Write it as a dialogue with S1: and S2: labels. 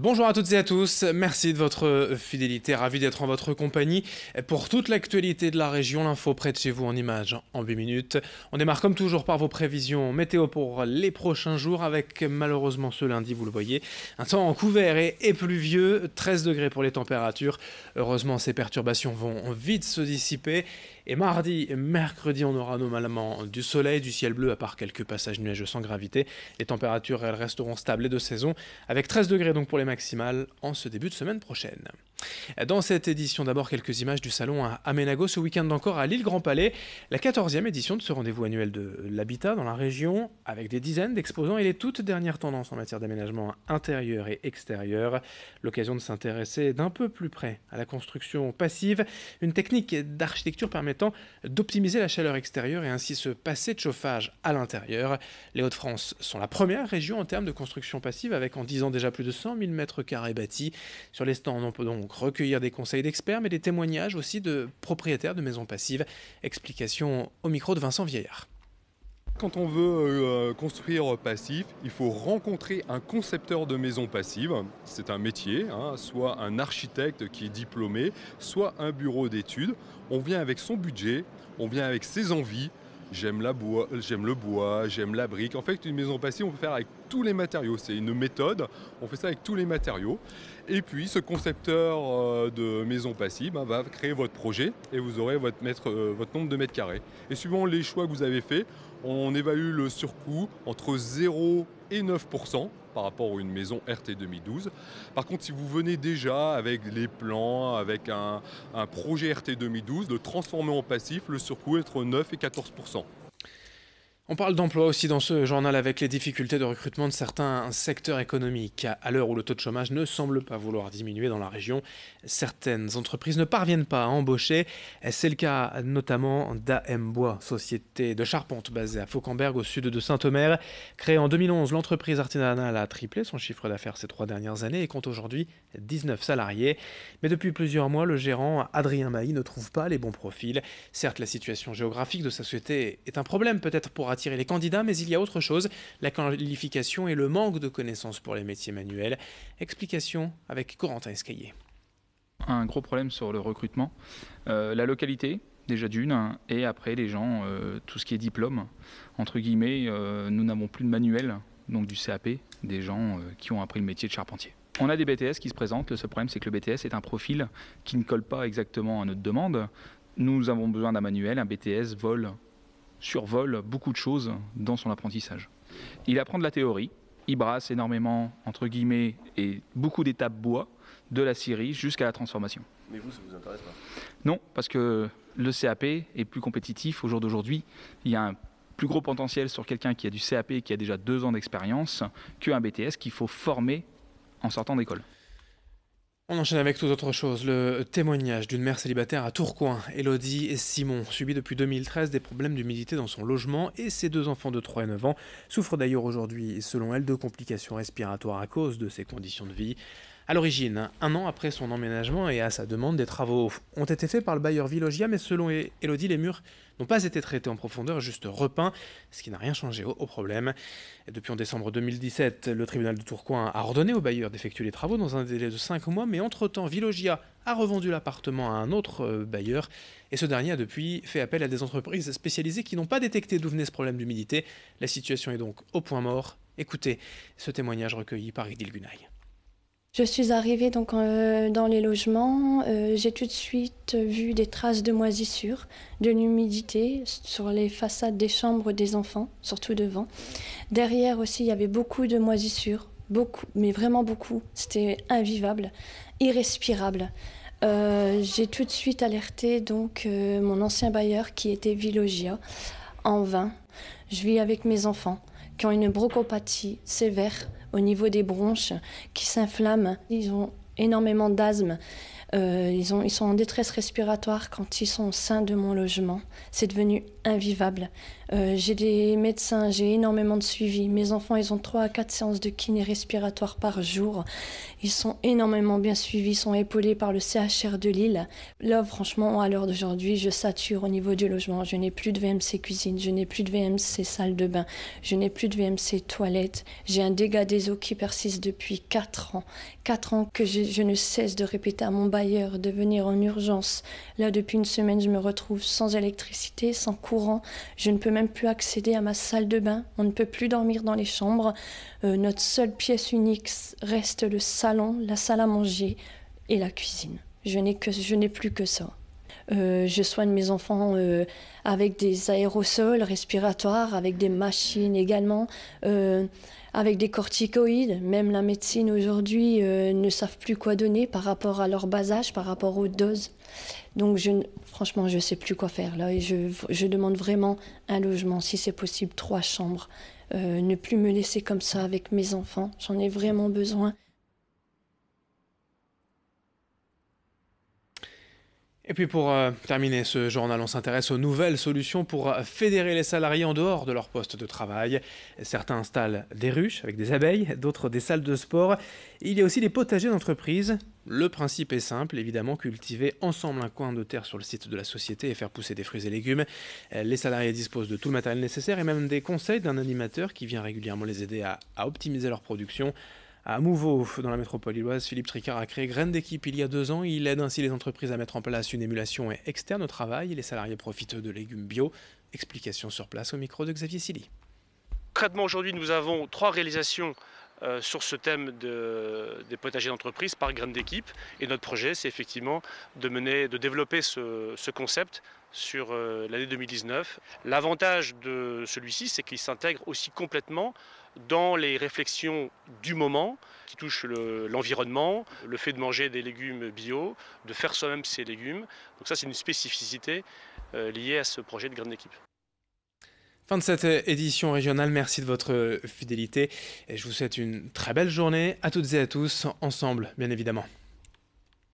S1: Bonjour à toutes et à tous, merci de votre fidélité, ravi d'être en votre compagnie. Pour toute l'actualité de la région, l'info près de chez vous en images en 8 minutes. On démarre comme toujours par vos prévisions météo pour les prochains jours avec malheureusement ce lundi, vous le voyez, un temps couvert et pluvieux, 13 degrés pour les températures. Heureusement, ces perturbations vont vite se dissiper. Et mardi et mercredi, on aura normalement du soleil, du ciel bleu à part quelques passages nuageux sans gravité. Les températures, elles resteront stables et de saison avec 13 degrés donc pour les maximales en ce début de semaine prochaine. Dans cette édition, d'abord quelques images du salon à Aménago ce week-end encore à l'île Grand Palais, la 14e édition de ce rendez-vous annuel de l'habitat dans la région, avec des dizaines d'exposants et les toutes dernières tendances en matière d'aménagement intérieur et extérieur. L'occasion de s'intéresser d'un peu plus près à la construction passive, une technique d'architecture permettant d'optimiser la chaleur extérieure et ainsi se passer de chauffage à l'intérieur. Les Hauts-de-France sont la première région en termes de construction passive, avec en 10 ans déjà plus de 100 000 mètres carrés bâtis. Sur les stands, on peut donc recueillir des conseils d'experts, mais des témoignages aussi de propriétaires de maisons passives. Explication au micro de Vincent Vieillard.
S2: Quand on veut construire passif, il faut rencontrer un concepteur de maison passive. C'est un métier, soit un architecte qui est diplômé, soit un bureau d'études. On vient avec son budget, on vient avec ses envies. J'aime le bois, j'aime la brique. En fait, une maison passive, on peut faire avec tous les matériaux. C'est une méthode, on fait ça avec tous les matériaux. Et puis, ce concepteur de maison passive va créer votre projet et vous aurez votre nombre de mètres carrés. Et suivant les choix que vous avez faits, on évalue le surcoût entre 0 et 9% par rapport à une maison RT 2012. Par contre, si vous venez déjà avec les plans, avec un projet RT 2012, de transformer en passif, le surcoût est entre 9 et 14%.
S1: On parle d'emploi aussi dans ce journal avec les difficultés de recrutement de certains secteurs économiques. À l'heure où le taux de chômage ne semble pas vouloir diminuer dans la région, certaines entreprises ne parviennent pas à embaucher. C'est le cas notamment d'AM Bois, société de charpente basée à Fauquemberg au sud de Saint-Omer. Créée en 2011, l'entreprise artisanale a triplé son chiffre d'affaires ces 3 dernières années et compte aujourd'hui 19 salariés. Mais depuis plusieurs mois, le gérant Adrien Mailly ne trouve pas les bons profils. Certes, la situation géographique de sa société est un problème peut-être pour attirer les candidats, mais il y a autre chose, la qualification et le manque de connaissances pour les métiers manuels. Explication avec Corentin Escaillé.
S3: Un gros problème sur le recrutement, la localité déjà d'une, et après les gens, tout ce qui est diplôme, entre guillemets, nous n'avons plus de manuel, donc du CAP, des gens qui ont appris le métier de charpentier. On a des BTS qui se présentent, le seul problème c'est que le BTS est un profil qui ne colle pas exactement à notre demande. Nous avons besoin d'un manuel, un BTS survole beaucoup de choses dans son apprentissage. Il apprend de la théorie, il brasse énormément, entre guillemets, et beaucoup d'étapes bois, de la scierie jusqu'à la transformation.
S4: Mais vous, ça vous intéresse pas?
S3: Non, parce que le CAP est plus compétitif au jour d'aujourd'hui. Il y a un plus gros potentiel sur quelqu'un qui a du CAP et qui a déjà 2 ans d'expérience qu'un BTS qu'il faut former en sortant d'école.
S1: On enchaîne avec toute autre chose. Le témoignage d'une mère célibataire à Tourcoing, Elodie et Simon, subit depuis 2013 des problèmes d'humidité dans son logement et ses 2 enfants de 3 et 9 ans souffrent d'ailleurs aujourd'hui, selon elle, de complications respiratoires à cause de ces conditions de vie. À l'origine, 1 an après son emménagement et à sa demande, des travaux ont été faits par le bailleur Vilogia, mais selon Elodie, les murs n'ont pas été traités en profondeur, juste repeints, ce qui n'a rien changé au problème. Et depuis en décembre 2017, le tribunal de Tourcoing a ordonné au bailleur d'effectuer les travaux dans un délai de 5 mois, mais entre-temps, Vilogia a revendu l'appartement à un autre bailleur, et ce dernier a depuis fait appel à des entreprises spécialisées qui n'ont pas détecté d'où venait ce problème d'humidité. La situation est donc au point mort. Écoutez ce témoignage recueilli par Idil Gunaï.
S5: Je suis arrivée donc dans les logements, j'ai tout de suite vu des traces de moisissure, de l'humidité sur les façades des chambres des enfants, surtout devant. Derrière aussi, il y avait beaucoup de moisissures, beaucoup, mais vraiment beaucoup. C'était invivable, irrespirable. J'ai tout de suite alerté donc mon ancien bailleur qui était Vilogia, en vain. Je vis avec mes enfants qui ont une bronchopathie sévère au niveau des bronches qui s'inflamment. Ils ont énormément d'asthme. Ils sont en détresse respiratoire quand ils sont au sein de mon logement. C'est devenu invivable. J'ai des médecins, j'ai énormément de suivi. Mes enfants, ils ont 3 à 4 séances de kiné respiratoire par jour. Ils sont énormément bien suivis, ils sont épaulés par le CHR de Lille. Là, franchement, à l'heure d'aujourd'hui, je sature au niveau du logement. Je n'ai plus de VMC cuisine, je n'ai plus de VMC salle de bain, je n'ai plus de VMC toilette. J'ai un dégât des eaux qui persiste depuis 4 ans. 4 ans que je ne cesse de répéter à mon bailleur de venir en urgence. Là, depuis une semaine, je me retrouve sans électricité, sans courant. Je ne peux même plus accéder à ma salle de bain. On ne peut plus dormir dans les chambres. Notre seule pièce unique reste le salon, la salle à manger et la cuisine. Je n'ai plus que ça. Je soigne mes enfants avec des aérosols respiratoires, avec des machines également, avec des corticoïdes. Même la médecine aujourd'hui ne savent plus quoi donner par rapport à leur bas âge, par rapport aux doses. Donc franchement, je ne sais plus quoi faire là. Et je demande vraiment un logement, si c'est possible, 3 chambres. Ne plus me laisser comme ça avec mes enfants. J'en ai vraiment besoin.
S1: Et puis pour terminer ce journal, on s'intéresse aux nouvelles solutions pour fédérer les salariés en dehors de leur poste de travail. Certains installent des ruches avec des abeilles, d'autres des salles de sport. Il y a aussi les potagers d'entreprise. Le principe est simple, évidemment, cultiver ensemble un coin de terre sur le site de la société et faire pousser des fruits et légumes. Les salariés disposent de tout le matériel nécessaire et même des conseils d'un animateur qui vient régulièrement les aider à optimiser leur production. À Mouveau, dans la métropole lilloise, Philippe Tricard a créé Graines d'équipe il y a 2 ans. Il aide ainsi les entreprises à mettre en place une émulation externe au travail. Les salariés profitent de légumes bio. Explication sur place au micro de Xavier Silly.
S4: Concrètement, aujourd'hui, nous avons 3 réalisations sur ce thème des potagers d'entreprise par Graines d'équipe. Et notre projet, c'est effectivement de développer ce concept sur l'année 2019. L'avantage de celui-ci, c'est qu'il s'intègre aussi complètement dans les réflexions du moment qui touchent l'environnement, le fait de manger des légumes bio, de faire soi-même ses légumes. Donc ça, c'est une spécificité liée à ce projet de Graines d'équipe.
S1: Fin de cette édition régionale, merci de votre fidélité et je vous souhaite une très belle journée à toutes et à tous, ensemble bien évidemment.